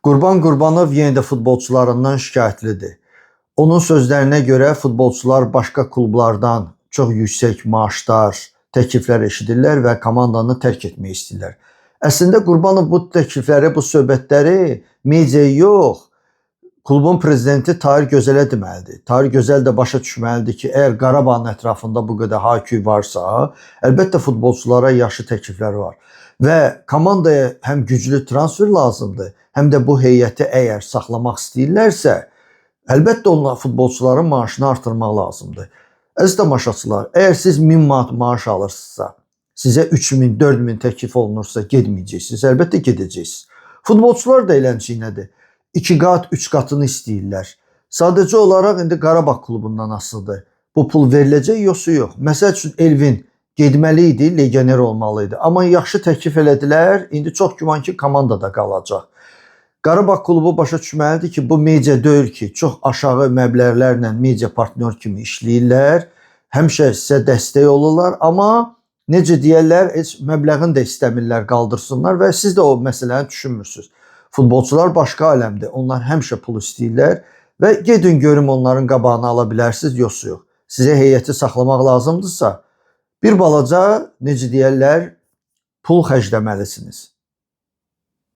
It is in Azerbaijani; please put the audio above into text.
Qurban Qurbanov yenə də futbolçularından şikayətlidir. Onun sözlərinə görə futbolçular başqa klublardan çox yüksək maaşlar, təkliflər eşidirlər və komandanı tərk etmək istəyirlər. Əslində Qurbanov bu təklifləri, bu söhbətləri mediaya yox, klubun prezidenti Tahir Gözələ deməlidir. Tahir Gözəl də başa düşməlidir ki, əgər Qarabağın ətrafında bu qədər hay-küy varsa, əlbəttə futbolçulara yaxşı təkliflər var. Və komandaya həm güclü transfer lazımdır, həm də bu heyəti əgər saxlamaq istəyirlərsə, əlbəttə onlar futbolçuların maaşını artırmaq lazımdır. Əziz tamaşaçılar, əgər siz 1000 manat maaş alırsınızsa, sizə 3000, 4000 təklif olunursa gedməyəcəksiniz, əlbəttə gedəcəksiniz. Futbolçular da elənciyinədir. 2 qat, 3 qatını istəyirlər. Sadəcə olaraq indi Qarabağ klubundan asılıdır. Bu pul veriləcək yoxsa yox? Məsəl üçün Elvin getməli idi, legioner olmalı idi. Amma yaxşı təklif elədilər, indi çox güman ki, komandada qalacaq. Qarabağ klubu başa düşməlidir ki, bu media deyil ki, çox aşağı məbləğlərlə media partnyor kimi işləyirlər. Həmişə sizə dəstək olurlar, amma necə deyərlər, heç məbləğini də istəmirlər qaldırsınlar və siz də o məsələni düşünmürsünüz. Futbolçular başqa aləmdir. Onlar həmişə pul istəyirlər və gedin görüm onların qabağını ala bilərsiniz, yoxsa yox. Sizə heyəti saxlamaq lazımdırsa, bir balaca, necə deyərlər, pul xərcləməlisiniz.